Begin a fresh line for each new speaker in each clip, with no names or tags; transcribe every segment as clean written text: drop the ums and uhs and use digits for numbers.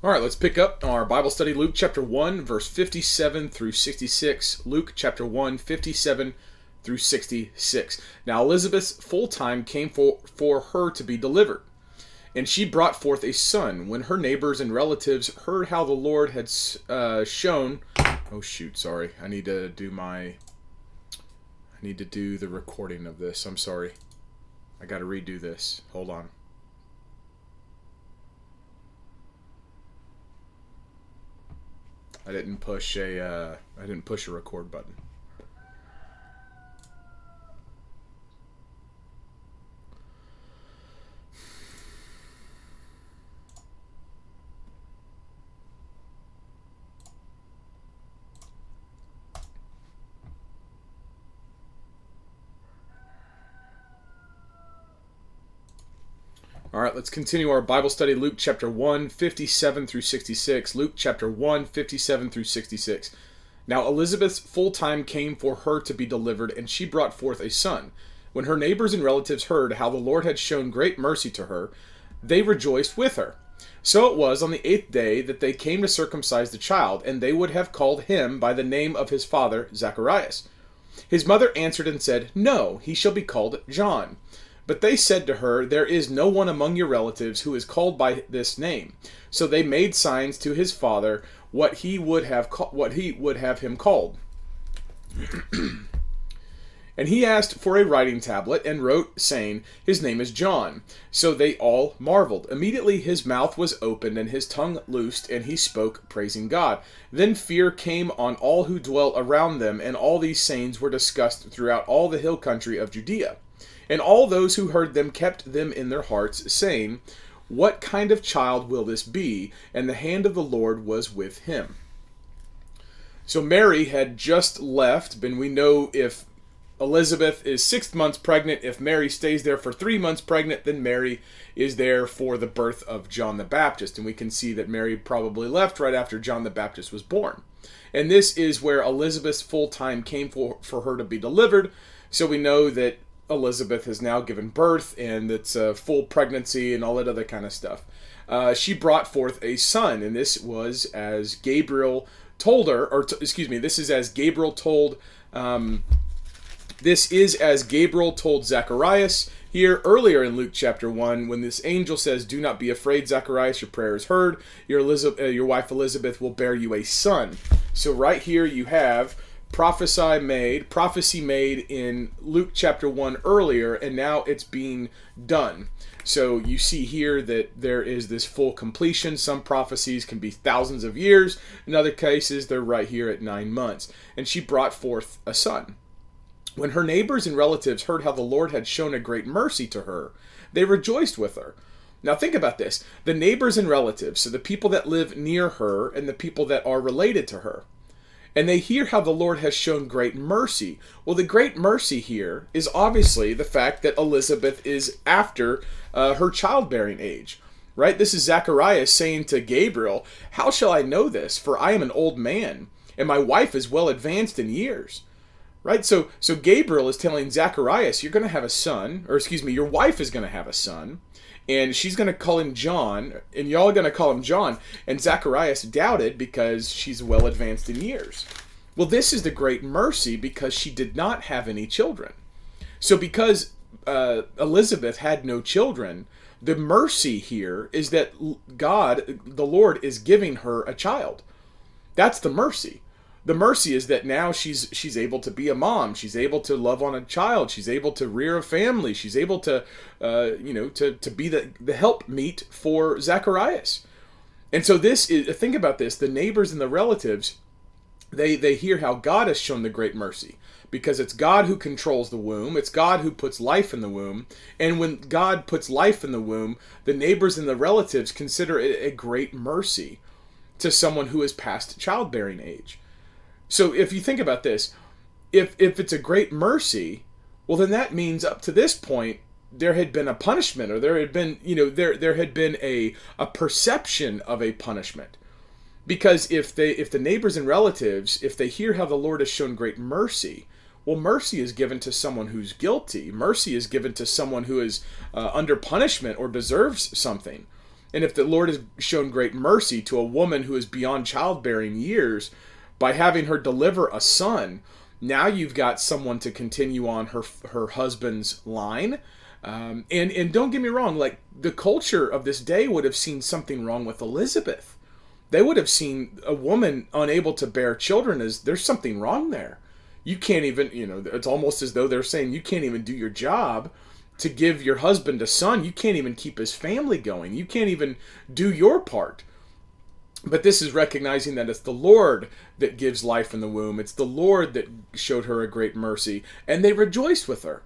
All right, let's pick up our Bible study, Luke chapter 1, verse 57 through 66. Luke chapter 1, 57 through 66. Now Elizabeth's full time came for her to be delivered, and she brought forth a son. When her neighbors and relatives heard how the Lord had shown... Oh shoot, sorry. I need to do the recording of this. I'm sorry. I got to redo this. Hold on. I didn't push a record button. All right, let's continue our Bible study, Luke chapter 1, 57 through 66. Luke chapter 1, 57 through 66. Now Elizabeth's full time came for her to be delivered, and she brought forth a son. When her neighbors and relatives heard how the Lord had shown great mercy to her, they rejoiced with her. So it was on the 8th day that they came to circumcise the child, and they would have called him by the name of his father, Zacharias. His mother answered and said, "No, he shall be called John." But they said to her, "There is no one among your relatives who is called by this name." So they made signs to his father what he would have him called. And he asked for a writing tablet and wrote, saying, "His name is John." So they all marveled. Immediately his mouth was opened and his tongue loosed, and he spoke, praising God. Then fear came on all who dwelt around them, and all these sayings were discussed throughout all the hill country of Judea. And all those who heard them kept them in their hearts, saying, "What kind of child will this be?" And the hand of the Lord was with him. So Mary had just left, and we know if Elizabeth is 6 months pregnant, if Mary stays there for 3 months pregnant, then Mary is there for the birth of John the Baptist. And we can see that Mary probably left right after John the Baptist was born. And this is where Elizabeth's full time came for her to be delivered. So we know that Elizabeth has now given birth, and it's a full pregnancy and all that other kind of stuff. She brought forth a son, and this was as Gabriel told her, this is as Gabriel told, Zacharias here earlier in Luke chapter 1, when this angel says, "Do not be afraid, Zacharias, your prayer is heard. Your wife Elizabeth will bear you a son." So right here you have prophecy made in Luke chapter 1 earlier, and now it's being done. So you see here that there is this full completion. Some prophecies can be thousands of years. In other cases, they're right here at 9 months. And she brought forth a son. When her neighbors and relatives heard how the Lord had shown a great mercy to her, they rejoiced with her. Now think about this. The neighbors and relatives, so the people that live near her and the people that are related to her. And they hear how the Lord has shown great mercy. Well, the great mercy here is obviously the fact that Elizabeth is after her childbearing age, right? This is Zacharias saying to Gabriel, "How shall I know this? For I am an old man, and my wife is well advanced in years." Right? So Gabriel is telling Zacharias, you're going to have a son, your wife is going to have a son, and she's going to call him John, and y'all are going to call him John. And Zacharias doubted because she's well advanced in years. Well, this is the great mercy because she did not have any children. So because Elizabeth had no children, the mercy here is that God, the Lord, is giving her a child. That's the mercy. The mercy is that now she's able to be a mom. She's able to love on a child. She's able to rear a family. She's able to, to be the helpmeet for Zacharias. And so think about this. The neighbors and the relatives, they hear how God has shown the great mercy. Because it's God who controls the womb. It's God who puts life in the womb. And when God puts life in the womb, the neighbors and the relatives consider it a great mercy to someone who is past childbearing age. So if you think about this, if it's a great mercy, well then that means up to this point there had been a punishment, or there had been, there had been a perception of a punishment. Because if the neighbors and relatives, if they hear how the Lord has shown great mercy, well, mercy is given to someone who's guilty. Mercy is given to someone who is under punishment or deserves something. And if the Lord has shown great mercy to a woman who is beyond childbearing years by having her deliver a son, now you've got someone to continue on her husband's line. And don't get me wrong, like the culture of this day would have seen something wrong with Elizabeth. They would have seen a woman unable to bear children as there's something wrong there. You can't even, it's almost as though they're saying you can't even do your job to give your husband a son. You can't even keep his family going. You can't even do your part. But this is recognizing that it's the Lord that gives life in the womb. It's the Lord that showed her a great mercy. And they rejoiced with her.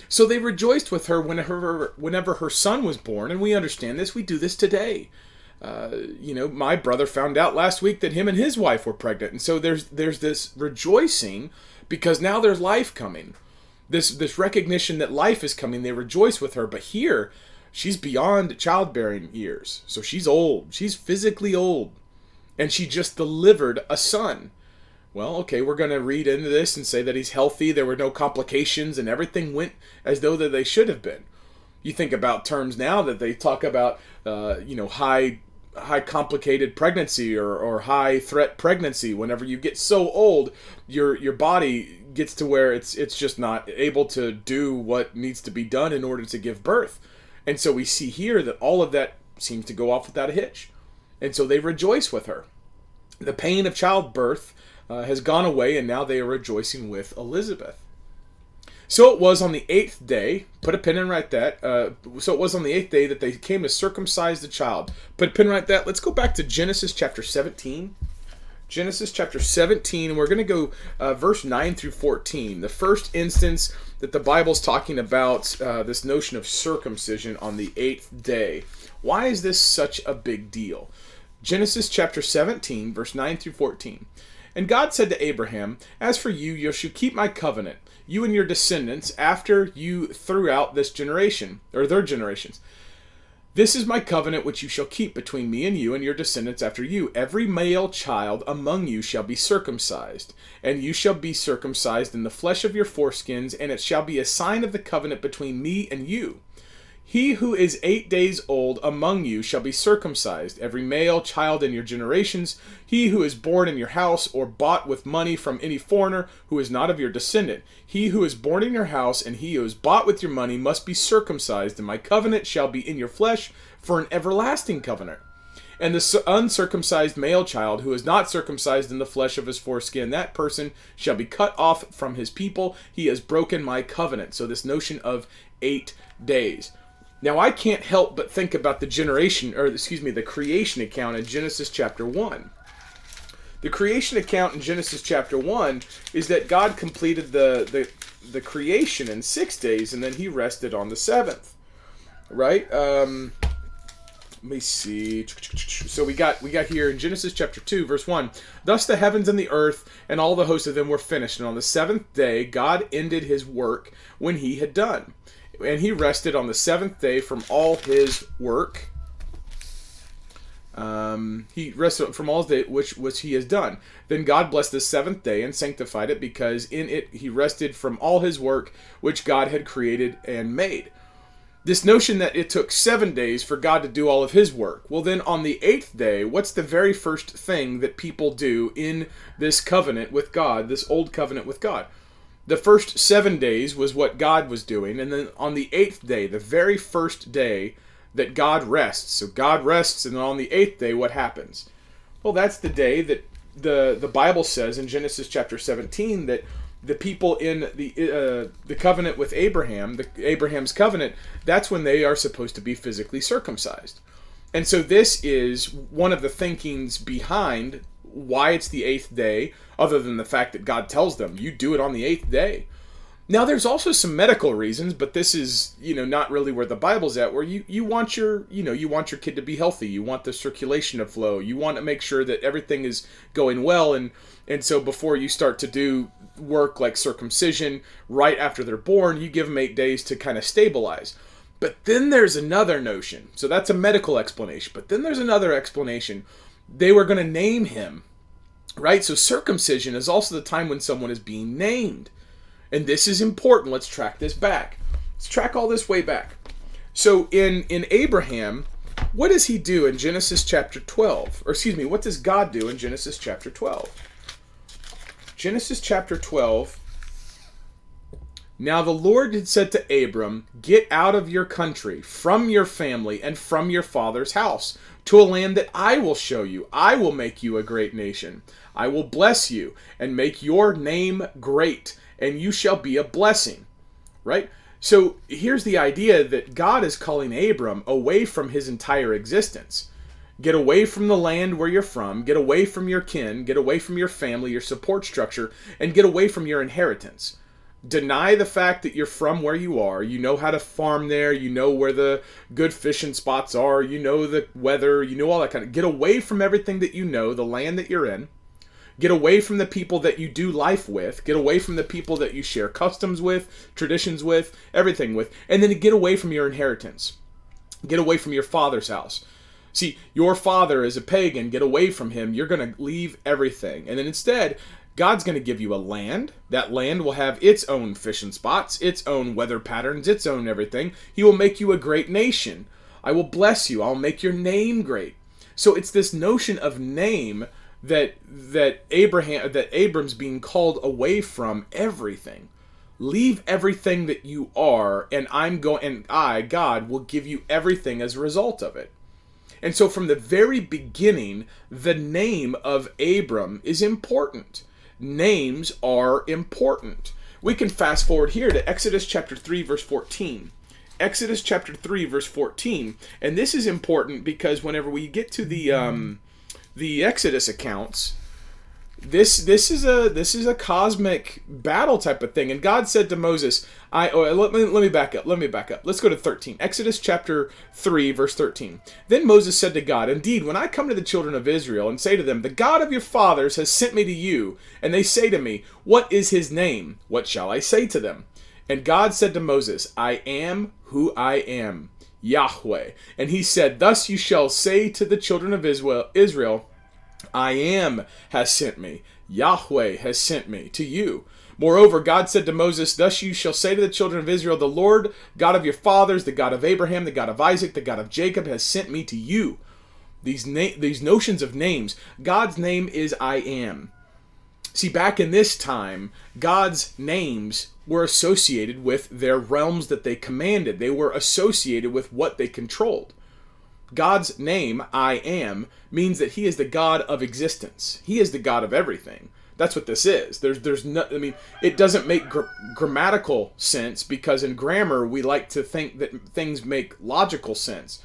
So they rejoiced with her whenever her son was born. And we understand this. We do this today. My brother found out last week that him and his wife were pregnant. And so there's this rejoicing because now there's life coming. This recognition that life is coming. They rejoice with her. But here, she's beyond childbearing years. So she's old. She's physically old. And she just delivered a son. Well, okay, we're going to read into this and say that he's healthy. There were no complications and everything went as though that they should have been. You think about terms now that they talk about, high complicated pregnancy or high threat pregnancy. Whenever you get so old, your body gets to where it's just not able to do what needs to be done in order to give birth. And so we see here that all of that seems to go off without a hitch. And so they rejoice with her. The pain of childbirth has gone away, and now they are rejoicing with Elizabeth. So it was on the 8th day, put a pin in right that, so it was on the 8th day that they came to circumcise the child. Put a pin right that. Let's go back to Genesis chapter 17. Genesis chapter 17, and we're going to go verse 9 through 14. The first instance that the Bible's talking about this notion of circumcision on the 8th day. Why is this such a big deal? Genesis chapter 17, verse 9 through 14. And God said to Abraham, "As for you, you shall keep my covenant, you and your descendants, after you throughout this generation," or their generations. "This is my covenant which you shall keep between me and you and your descendants after you. Every male child among you shall be circumcised, and you shall be circumcised in the flesh of your foreskins, and it shall be a sign of the covenant between me and you. He who is 8 days old among you shall be circumcised, every male child in your generations. He who is born in your house or bought with money from any foreigner who is not of your descendant. He who is born in your house and he who is bought with your money must be circumcised, and my covenant shall be in your flesh for an everlasting covenant. And the uncircumcised male child who is not circumcised in the flesh of his foreskin, that person shall be cut off from his people. He has broken my covenant." So this notion of 8 days. Now, I can't help but think about the creation account in Genesis chapter 1. The creation account in Genesis chapter 1 is that God completed the creation in 6 days, and then he rested on the 7th. Right? Let me see. So we got here in Genesis chapter 2, verse 1. "Thus the heavens and the earth and all the hosts of them were finished, and on the 7th day God ended his work when he had done. And he rested on the 7th day from all his work." He rested from all his day which he has done. "Then God blessed the 7th day and sanctified it, because in it he rested from all his work which God had created and made." This notion that it took 7 days for God to do all of his work. Well, then on the 8th day, what's the very first thing that people do in this covenant with God, this old covenant with God? The first 7 days was what God was doing, and then on the 8th day, the very first day that God rests. So God rests, and then on the 8th day, what happens? Well, that's the day that the Bible says in Genesis chapter 17 that the people in the covenant with Abraham, Abraham's covenant, that's when they are supposed to be physically circumcised. And so this is one of the thinkings behind why it's the 8th day, other than the fact that God tells them, you do it on the 8th day. Now, there's also some medical reasons, but this is, not really where the Bible's at, where you want your kid to be healthy. You want the circulation to flow. You want to make sure that everything is going well. And so before you start to do work like circumcision right after they're born, you give them 8 days to kind of stabilize. But then there's another notion. So that's a medical explanation. But then there's another explanation. They were going to name him, right? So circumcision is also the time when someone is being named. And this is important. Let's track this back. Let's track all this way back. So in Abraham, what does he do in Genesis chapter 12? Or excuse me, what does God do in Genesis chapter 12? Genesis chapter 12. Now the Lord had said to Abram, get out of your country, from your family, and from your father's house, to a land that I will show you. I will make you a great nation. I will bless you, and make your name great, and you shall be a blessing. Right? So here's the idea that God is calling Abram away from his entire existence. Get away from the land where you're from, get away from your kin, get away from your family, your support structure, and get away from your inheritance. Deny the fact that you're from where you are. You know how to farm there. You know where the good fishing spots are. You know the weather. You know all that kind of... Get away from everything that you know, the land that you're in. Get away from the people that you do life with. Get away from the people that you share customs with, traditions with, everything with. And then get away from your inheritance. Get away from your father's house. See, your father is a pagan. Get away from him. You're going to leave everything. And then instead... God's going to give you a land. That land will have its own fishing spots, its own weather patterns, its own everything. He will make you a great nation. I will bless you. I'll make your name great. So it's this notion of name that Abram's being called away from everything. Leave everything that you are, and God, will give you everything as a result of it. And so from the very beginning, the name of Abram is important. Names are important. We can fast forward here to Exodus chapter 3, verse 14. Exodus chapter 3, verse 14. And this is important because whenever we get to the Exodus accounts, this is a cosmic battle type of thing. And God said to Moses, let me back up. Let's go to 13. Exodus chapter 3, verse 13. Then Moses said to God, indeed, when I come to the children of Israel and say to them, the God of your fathers has sent me to you, and they say to me, what is his name? What shall I say to them? And God said to Moses, I am who I am, Yahweh. And he said, thus you shall say to the children of Israel, I am has sent me. Yahweh has sent me to you. Moreover, God said to Moses, thus you shall say to the children of Israel, the Lord, God of your fathers, the God of Abraham, the God of Isaac, the God of Jacob, has sent me to you. These notions of names. God's name is I am. See, back in this time, God's names were associated with their realms that they commanded. They were associated with what they controlled. God's name, I am, means that he is the God of existence. He is the God of everything. That's what this is. There's no, I mean, it doesn't make grammatical sense because in grammar we like to think that things make logical sense.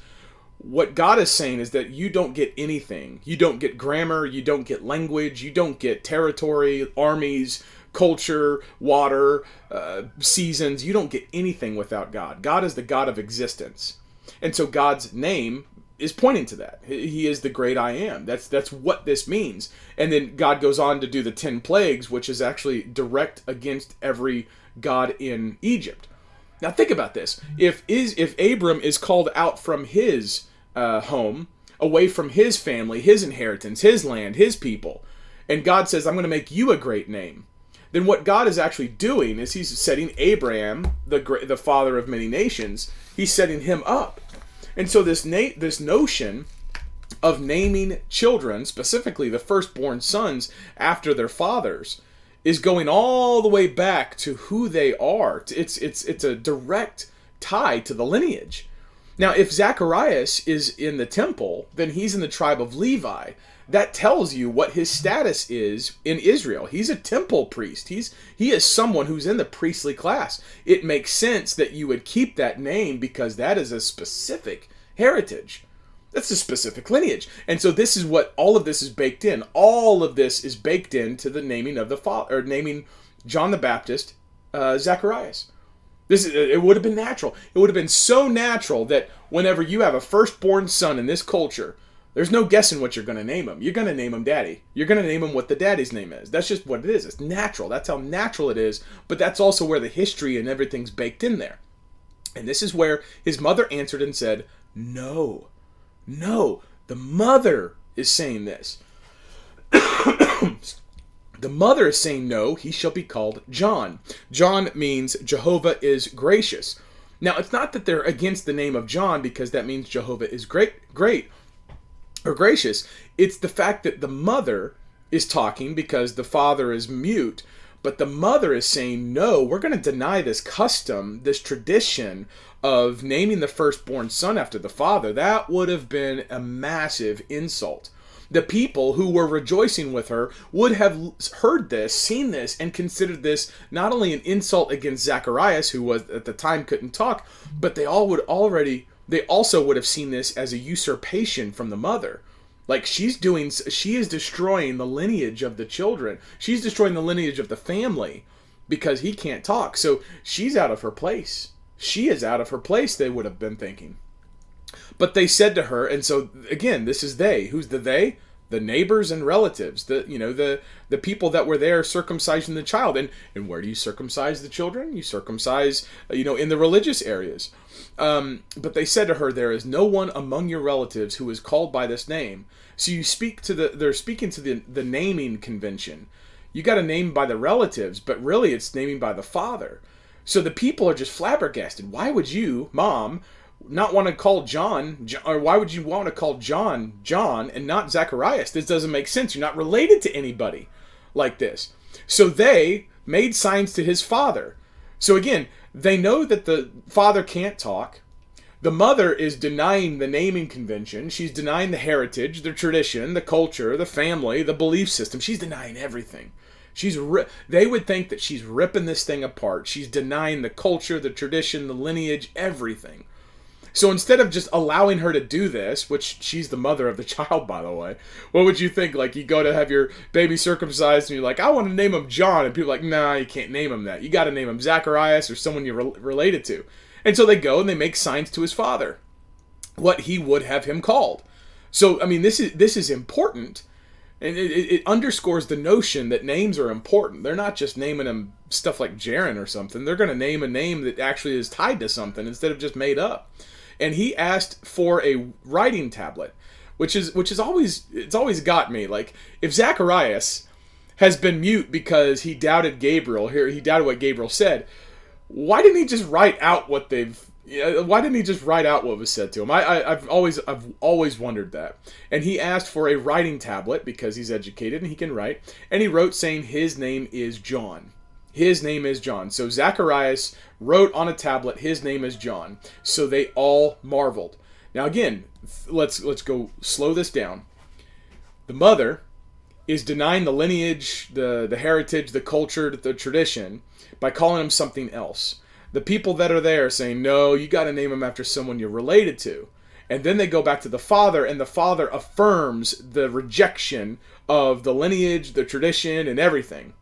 What God is saying is that you don't get anything. You don't get grammar, you don't get language, you don't get territory, armies, culture, water, seasons. You don't get anything without God. God is the God of existence. And so God's name is pointing to that. He is the great I am. That's what this means. And then God goes on to do the 10 plagues, which is actually direct against every god in Egypt. Now think about this. If Abram is called out from his home, away from his family, his inheritance, his land, his people, and God says, I'm going to make you a great name, then what God is actually doing is he's setting Abraham, the father of many nations, he's setting him up. And so this notion of naming children, specifically the firstborn sons after their fathers, is going all the way back to who they are. It's a direct tie to the lineage. Now, if Zacharias is in the temple, then he's in the tribe of Levi. That tells you what his status is in Israel. He's a temple priest. He is someone who's in the priestly class. It makes sense that you would keep that name because that is a specific heritage. That's a specific lineage. And so this is what all of this is baked in. All of this is baked into the naming of the father, or naming John the Baptist Zacharias. It would have been natural. It would have been so natural that whenever you have a firstborn son in this culture, there's no guessing what you're going to name him. You're going to name him Daddy. You're going to name him what the daddy's name is. That's just what it is. It's natural. That's how natural it is. But that's also where the history and everything's baked in there. And this is where his mother answered and said, no. The mother is saying this. The mother is saying, no, he shall be called John. John means Jehovah is gracious. Now, it's not that they're against the name of John because that means Jehovah is great, or gracious. It's the fact that the mother is talking because the father is mute, but the mother is saying, no, we're going to deny this custom, this tradition of naming the firstborn son after the father. That would have been a massive insult. The people who were rejoicing with her would have heard this, seen this, and considered this not only an insult against Zacharias, who was at the time couldn't talk, but they also would have seen this as a usurpation from the mother. Like she is destroying the lineage of the children. She's destroying the lineage of the family because he can't talk. So she's out of her place. She is out of her place, they would have been thinking. But they said to her, and so again, this is they. Who's the they? The neighbors and relatives. The people that were there circumcising the child. And where do you circumcise the children? You circumcise, in the religious areas. But they said to her, there is no one among your relatives who is called by this name. So they're speaking to the naming convention. You got to name by the relatives, but really it's naming by the father. So the people are just flabbergasted. Why would you, Mom, not want to call John, or why would you want to call John and not Zacharias? This doesn't make sense. You're not related to anybody like this. So they made signs to his father. So again, they know that the father can't talk. The mother is denying the naming convention. She's denying the heritage, the tradition, the culture, the family, the belief system. She's denying everything. They would think that she's ripping this thing apart. She's denying the culture, the tradition, the lineage, everything. So instead of just allowing her to do this, which she's the mother of the child, by the way, what would you think? Like, you go to have your baby circumcised and you're like, I want to name him John. And people are like, nah, you can't name him that. You got to name him Zacharias or someone you're related to. And so they go and they make signs to his father, what he would have him called. So, I mean, this is important. And it underscores the notion that names are important. They're not just naming him stuff like Jarrin or something. They're going to name a name that actually is tied to something instead of just made up. And he asked for a writing tablet, which is always got me. Like, if Zacharias has been mute because he doubted Gabriel, he doubted what Gabriel said, why didn't he just write out what was said to him? I've always wondered that. And he asked for a writing tablet because he's educated and he can write. And he wrote saying his name is John. His name is John. So Zacharias wrote on a tablet, his name is John. So they all marveled. Now again, let's go slow this down. The mother is denying the lineage, the heritage, the culture, the tradition by calling him something else. The people that are there are saying, no, you got to name him after someone you're related to. And then they go back to the father, and the father affirms the rejection of the lineage, the tradition, and everything.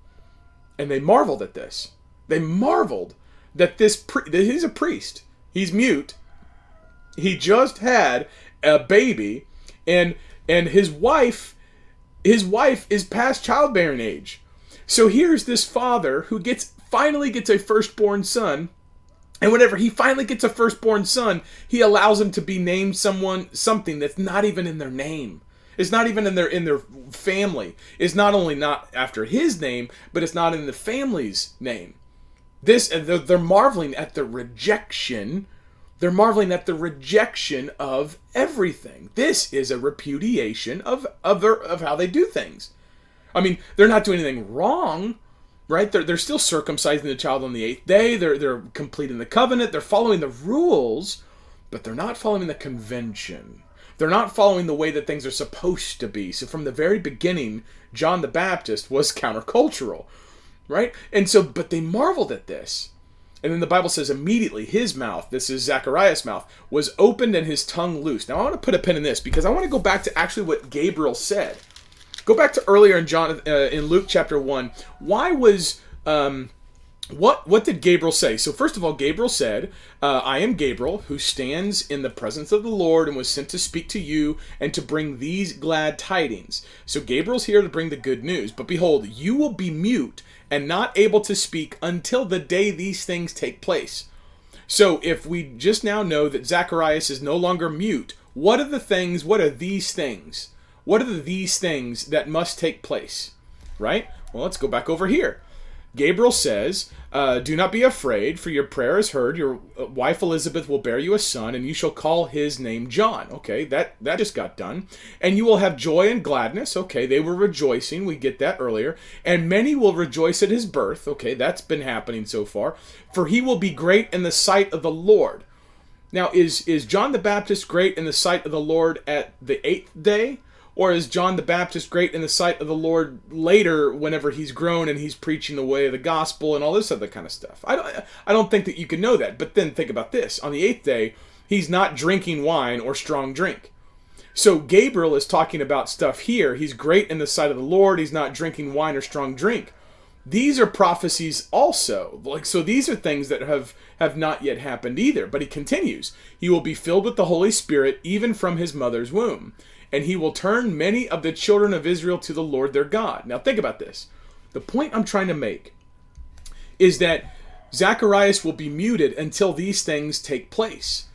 And they marveled at this. They marveled that that he's a priest. He's mute. He just had a baby, and his wife is past childbearing age. So here's this father who finally gets a firstborn son, and whenever he finally gets a firstborn son, he allows him to be named something that's not even in their name. It's not even in their family. It's not only not after his name, but it's not in the family's name. They're marveling at the rejection. They're marveling at the rejection of everything. This is a repudiation of how they do things. I mean, they're not doing anything wrong, right? They're still circumcising the child on the 8th day. They're completing the covenant. They're following the rules, but they're not following the convention. They're not following the way that things are supposed to be. So from the very beginning, John the Baptist was countercultural, right? And so, but they marveled at this. And then the Bible says immediately his mouth, this is Zacharias' mouth, was opened and his tongue loosed. Now I want to put a pin in this because I want to go back to actually what Gabriel said. Go back to earlier in Luke chapter 1. Why was what did Gabriel say? So first of all, Gabriel said, I am Gabriel, who stands in the presence of the Lord and was sent to speak to you and to bring these glad tidings. So Gabriel's here to bring the good news. But behold, you will be mute and not able to speak until the day these things take place. So if we just now know that Zacharias is no longer mute, what are these things? What are these things that must take place? Right? Well, let's go back over here. Gabriel says, do not be afraid, for your prayer is heard. Your wife Elizabeth will bear you a son, and you shall call his name John. Okay, that just got done. And you will have joy and gladness. Okay, they were rejoicing. We get that earlier. And many will rejoice at his birth. Okay, that's been happening so far. For he will be great in the sight of the Lord. Now, is John the Baptist great in the sight of the Lord at the 8th day? Or is John the Baptist great in the sight of the Lord later, whenever he's grown and he's preaching the way of the gospel and all this other kind of stuff? I don't think that you can know that. But then think about this. On the 8th day, he's not drinking wine or strong drink. So Gabriel is talking about stuff here. He's great in the sight of the Lord. He's not drinking wine or strong drink. These are prophecies also. So these are things that have not yet happened either. But he continues. He will be filled with the Holy Spirit even from his mother's womb. And he will turn many of the children of Israel to the Lord their God. Now think about this. The point I'm trying to make is that Zacharias will be muted until these things take place.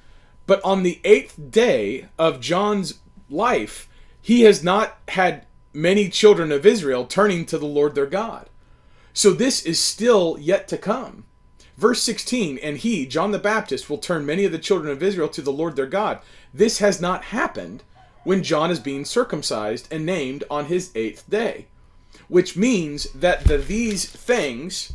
But on the 8th day of John's life, he has not had many children of Israel turning to the Lord their God. So this is still yet to come. Verse 16, and he, John the Baptist, will turn many of the children of Israel to the Lord their God. This has not happened when John is being circumcised and named on his 8th day. Which means that these things,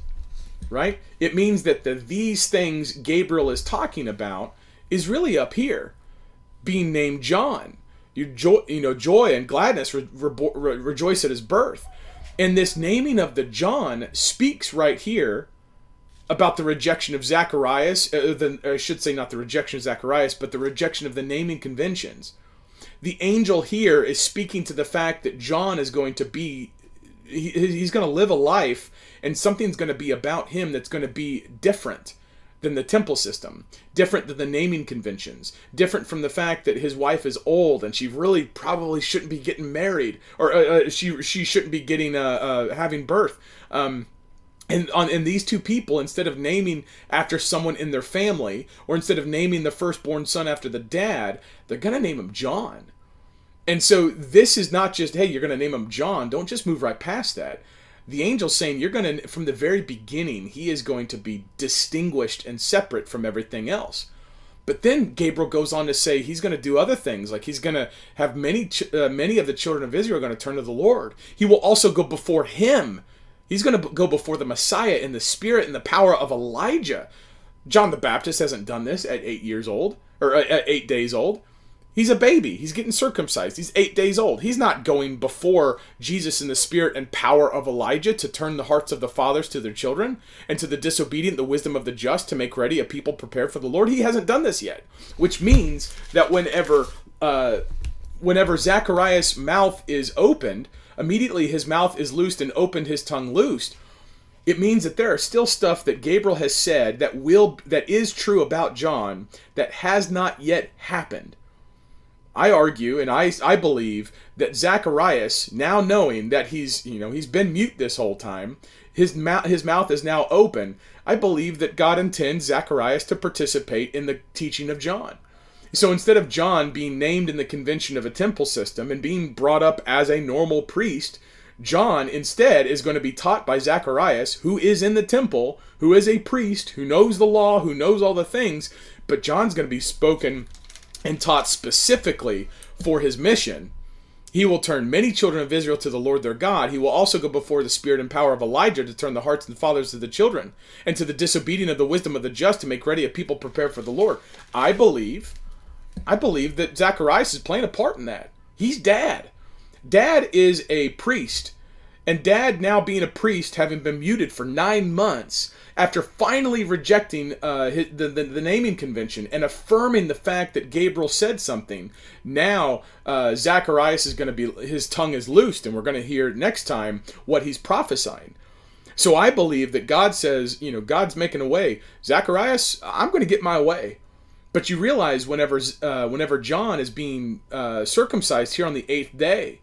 right? It means that these things Gabriel is talking about is really up here, being named John. Joy and gladness rejoice at his birth. And this naming of the John speaks right here about the rejection of Zacharias. I should say not the rejection of Zacharias, but the rejection of the naming conventions. The angel here is speaking to the fact that John is going to be, he's going to live a life, and something's going to be about him that's going to be different than the temple system, different than the naming conventions, different from the fact that his wife is old and she really probably shouldn't be getting married, or she shouldn't be getting having birth. And these two people, instead of naming after someone in their family, or instead of naming the firstborn son after the dad, they're going to name him John. And so this is not just, hey, you're going to name him John. Don't just move right past that. The angel's saying you're going to, from the very beginning, he is going to be distinguished and separate from everything else. But then Gabriel goes on to say he's going to do other things, like he's going to have many of the children of Israel are going to turn to the Lord. He will also go before him. He's going to go before the Messiah in the spirit and the power of Elijah. John the Baptist hasn't done this at 8 years old, or at 8 days old. He's a baby. He's getting circumcised. He's 8 days old. He's not going before Jesus in the spirit and power of Elijah to turn the hearts of the fathers to their children, and to the disobedient the wisdom of the just, to make ready a people prepared for the Lord. He hasn't done this yet, which means that whenever Zacharias' mouth is opened, immediately his mouth is loosed and opened, his tongue loosed. It means that there are still stuff that Gabriel has said that is true about John that has not yet happened. I argue, and I believe that Zacharias, now knowing that he's been mute this whole time, his mouth is now open. I believe that God intends Zacharias to participate in the teaching of John. So instead of John being named in the convention of a temple system and being brought up as a normal priest, John instead is going to be taught by Zacharias, who is in the temple, who is a priest, who knows the law, who knows all the things, but John's going to be spoken and taught specifically for his mission. He will turn many children of Israel to the Lord their God. He will also go before the spirit and power of Elijah to turn the hearts and fathers of the children, and to the disobedient of the wisdom of the just, to make ready a people prepared for the Lord. I believe that Zacharias is playing a part in that. He's dad. Dad is a priest. And dad, now being a priest, having been muted for 9 months, after finally rejecting the naming convention and affirming the fact that Gabriel said something, now Zacharias is going to be, his tongue is loosed, and we're going to hear next time what he's prophesying. So I believe that God says, God's making a way. Zacharias, I'm going to get my way. But you realize whenever John is being circumcised here on the 8th day,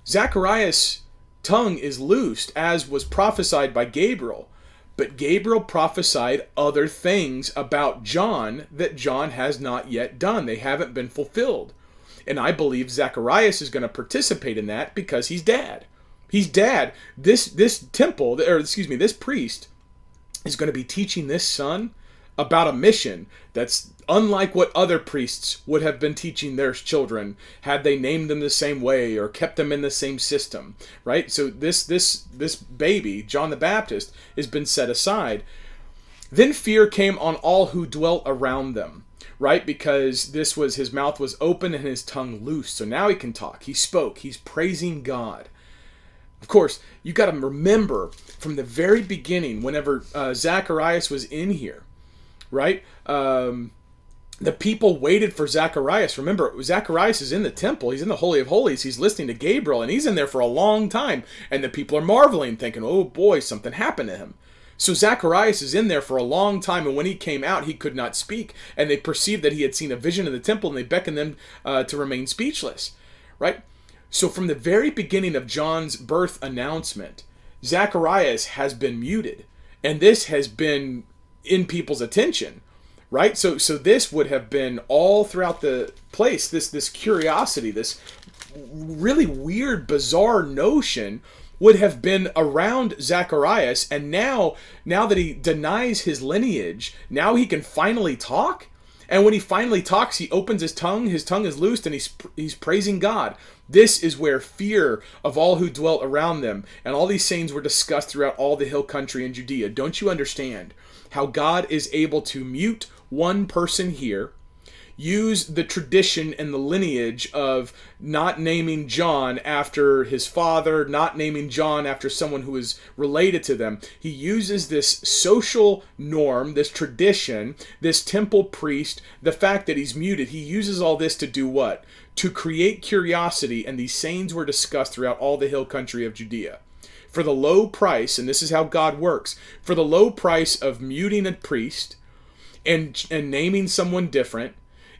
Zacharias' tongue is loosed, as was prophesied by Gabriel. But Gabriel prophesied other things about John that John has not yet done. They haven't been fulfilled. And I believe Zacharias is going to participate in that because he's dad. He's dad. This temple, or excuse me, this priest is going to be teaching this son about a mission that's unlike what other priests would have been teaching their children had they named them the same way or kept them in the same system, right? So this baby, John the Baptist, has been set aside. Then fear came on all who dwelt around them, right? Because his mouth was open and his tongue loose. So now he can talk. He spoke. He's praising God. Of course, you got to remember from the very beginning, whenever Zacharias was in here, right? The people waited for Zacharias. Remember, Zacharias is in the temple. He's in the Holy of Holies. He's listening to Gabriel, and he's in there for a long time. And the people are marveling, thinking, oh boy, something happened to him. So Zacharias is in there for a long time, and when he came out, he could not speak. And they perceived that he had seen a vision in the temple, and they beckoned them to remain speechless, right? So from the very beginning of John's birth announcement, Zacharias has been muted. And this has been in people's attention, right? So this would have been all throughout the place, this curiosity, this really weird, bizarre notion would have been around Zacharias. And now that he denies his lineage, now he can finally talk. And when he finally talks, he opens his tongue is loosed, and he's praising God. This is where fear of all who dwelt around them, and all these sayings were discussed throughout all the hill country in Judea. Don't you understand how God is able to mute one person here, use the tradition and the lineage of not naming John after his father, not naming John after someone who is related to them. He uses this social norm, this tradition, this temple priest, the fact that he's muted. He uses all this to do what? To create curiosity, and these sayings were discussed throughout all the hill country of Judea. For the low price, and this is how God works, for the low price of muting a priest and naming someone different,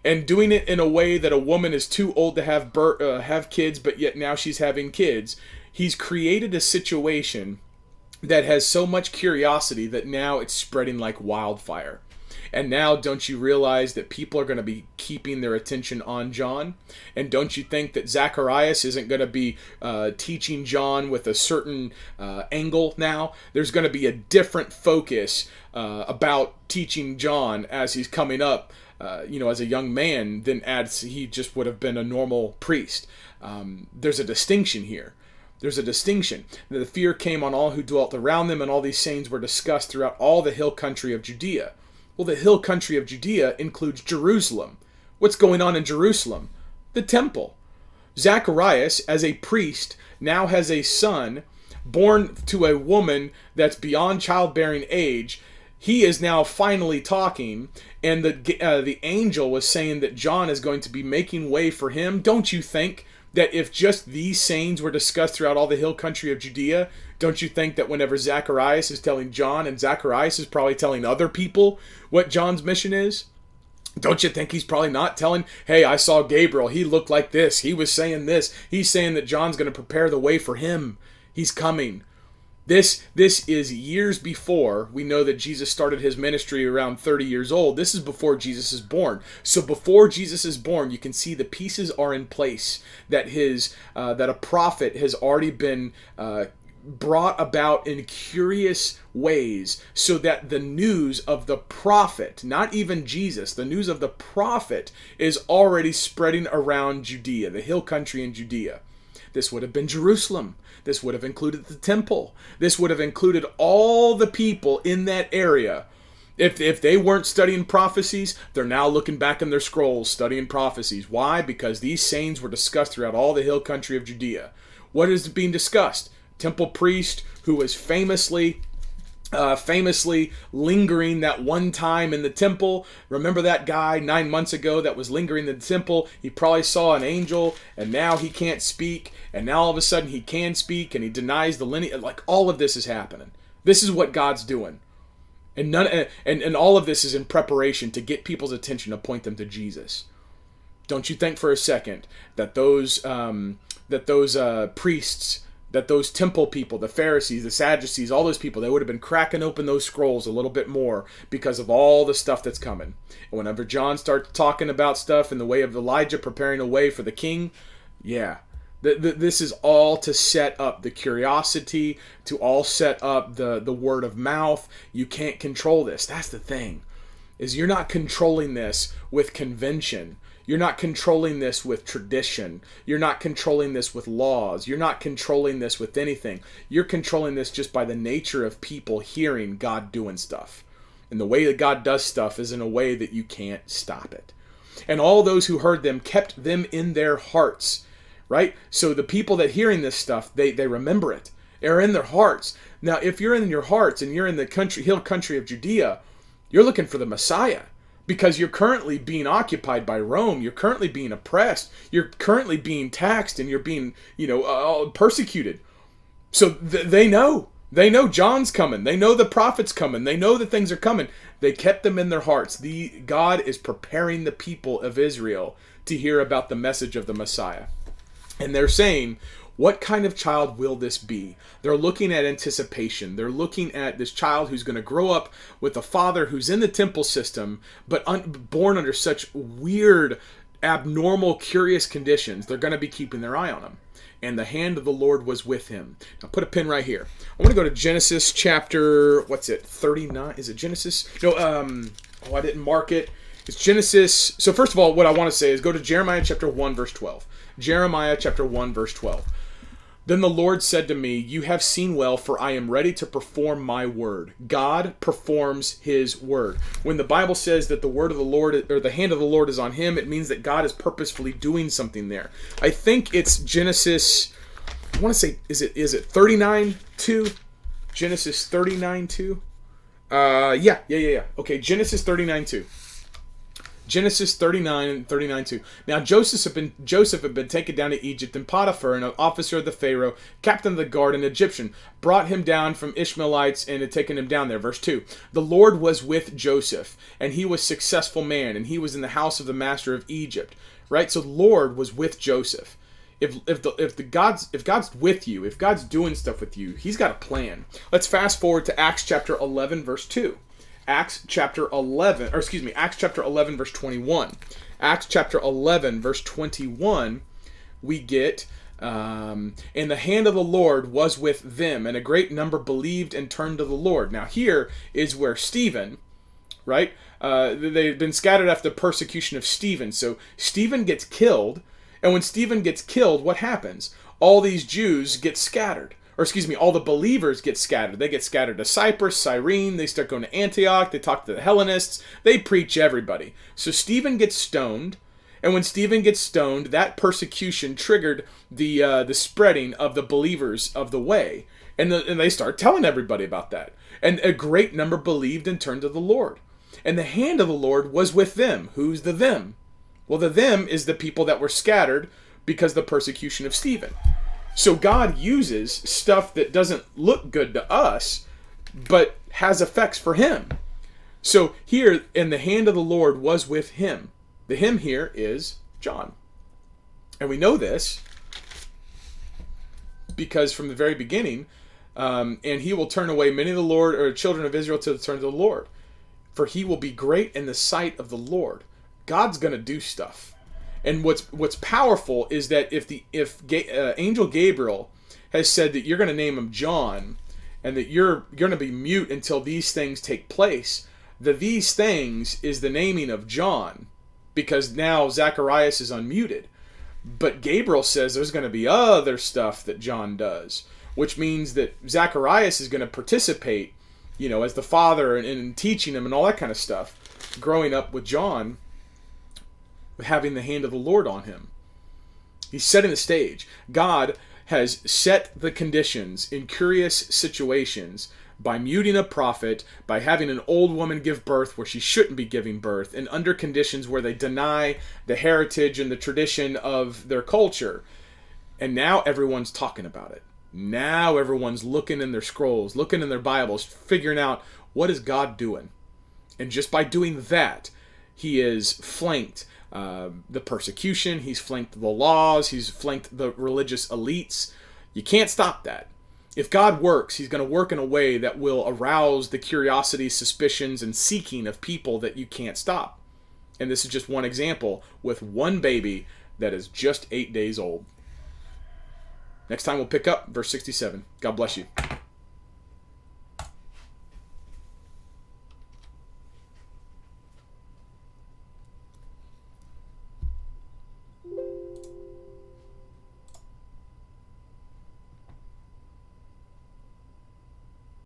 and doing it in a way that a woman is too old to have kids, but yet now she's having kids, he's created a situation that has so much curiosity that now it's spreading like wildfire. And now, don't you realize that people are going to be keeping their attention on John? And don't you think that Zacharias isn't going to be teaching John with a certain angle now? There's going to be a different focus about teaching John as he's coming up, as a young man, than as he just would have been a normal priest. There's a distinction here. There's a distinction. The fear came on all who dwelt around them, and all these sayings were discussed throughout all the hill country of Judea. Well, the hill country of Judea includes Jerusalem. What's going on in Jerusalem? The temple. Zacharias, as a priest, now has a son born to a woman that's beyond childbearing age. He is now finally talking, and the angel was saying that John is going to be making way for him. Don't you think that if just these sayings were discussed throughout all the hill country of Judea, don't you think that whenever Zacharias is telling John, and Zacharias is probably telling other people what John's mission is, don't you think he's probably not telling, hey, I saw Gabriel, he looked like this, he was saying this, he's saying that John's going to prepare the way for him, he's coming. This is years before. We know that Jesus started his ministry around 30 years old. This is before Jesus is born. So before Jesus is born, you can see the pieces are in place that that a prophet has already been brought about in curious ways, so that the news of the prophet, not even Jesus, the news of the prophet is already spreading around Judea, the hill country in Judea. This would have been Jerusalem. This would have included the temple. This would have included all the people in that area. If they weren't studying prophecies, they're now looking back in their scrolls studying prophecies. Why? Because these sayings were discussed throughout all the hill country of Judea. What is being discussed? Temple priest who was famously lingering that one time in the temple. Remember that guy 9 months ago that was lingering in the temple? He probably saw an angel, and now he can't speak, and now all of a sudden he can speak, and he denies the lineage. Like, all of this is happening. This is what God's doing. And all of this is in preparation to get people's attention, to point them to Jesus. Don't you think for a second that those priests, that those temple people, the Pharisees, the Sadducees, all those people, they would have been cracking open those scrolls a little bit more because of all the stuff that's coming. And whenever John starts talking about stuff in the way of Elijah preparing a way for the king, yeah, This is all to set up the curiosity, to all set up the word of mouth. You can't control this. That's the thing, is you're not controlling this with convention. You're not controlling this with tradition. You're not controlling this with laws. You're not controlling this with anything. You're controlling this just by the nature of people hearing God doing stuff. And the way that God does stuff is in a way that you can't stop it. And all those who heard them kept them in their hearts. Right? So the people that hearing this stuff, they remember it. They're in their hearts. Now, if you're in your hearts and you're in the hill country of Judea, you're looking for the Messiah. Because you're currently being occupied by Rome. You're currently being oppressed. You're currently being taxed, and you're being, persecuted. So they know. They know John's coming. They know the prophet's coming. They know that things are coming. They kept them in their hearts. God is preparing the people of Israel to hear about the message of the Messiah. And they're saying, what kind of child will this be? They're looking at anticipation. They're looking at this child who's going to grow up with a father who's in the temple system, but born under such weird, abnormal, curious conditions. They're going to be keeping their eye on him. And the hand of the Lord was with him. Now put a pin right here. I want to go to Genesis chapter, 39? Is it Genesis? No, I didn't mark it. It's Genesis. So first of all, what I want to say is go to Jeremiah chapter 1, verse 12. Jeremiah chapter 1, verse 12. Then the Lord said to me, you have seen well, for I am ready to perform my word. God performs his word. When the Bible says that the word of the Lord, or the hand of the Lord is on him, it means that God is purposefully doing something there. I think it's Genesis, I want to say, is it 39:2? Genesis 39:2? Yeah. Okay, Genesis 39:2. Genesis 39 and 39:2. Now Joseph had been taken down to Egypt, and Potiphar, an officer of the Pharaoh, captain of the guard, an Egyptian, brought him down from Ishmaelites and had taken him down there. Verse 2. The Lord was with Joseph, and he was a successful man, and he was in the house of the master of Egypt. Right? So the Lord was with Joseph. If God's with you, if God's doing stuff with you, he's got a plan. Let's fast forward to Acts chapter 11, verse 2. Acts chapter 11, verse 21. Acts chapter 11, verse 21, we get, and the hand of the Lord was with them, and a great number believed and turned to the Lord. Now here is where Stephen, right? They've been scattered after the persecution of Stephen. So Stephen gets killed, and when Stephen gets killed, what happens? All these Jews get scattered. All the believers get scattered. They get scattered to Cyprus, Cyrene. They start going to Antioch. They talk to the Hellenists. They preach everybody. So Stephen gets stoned. And when Stephen gets stoned, that persecution triggered the spreading of the believers of the way. And they start telling everybody about that. And a great number believed and turned to the Lord. And the hand of the Lord was with them. Who's the them? Well, the them is the people that were scattered because of the persecution of Stephen. So God uses stuff that doesn't look good to us, but has effects for him. So here, and the hand of the Lord was with him. The him here is John. And we know this because from the very beginning, and he will turn away many of the Lord, or children of Israel, to turn to the Lord. For he will be great in the sight of the Lord. God's going to do stuff. And what's powerful is that if Angel Gabriel has said that you're going to name him John, and that you're going to be mute until these things take place, these things is the naming of John, because now Zacharias is unmuted. But Gabriel says there's going to be other stuff that John does, which means that Zacharias is going to participate, as the father and teaching him and all that kind of stuff, growing up with John, having the hand of the Lord on him. He's setting the stage. God has set the conditions in curious situations by muting a prophet, by having an old woman give birth where she shouldn't be giving birth, and under conditions where they deny the heritage and the tradition of their culture. And now everyone's talking about it. Now everyone's looking in their scrolls, looking in their Bibles, figuring out what is God doing. And just by doing that, he is flanked the persecution, he's flanked the laws, he's flanked the religious elites. You can't stop that. If God works, he's going to work in a way that will arouse the curiosity, suspicions, and seeking of people that you can't stop. And this is just one example with one baby that is just 8 days old. Next time we'll pick up verse 67. God bless you.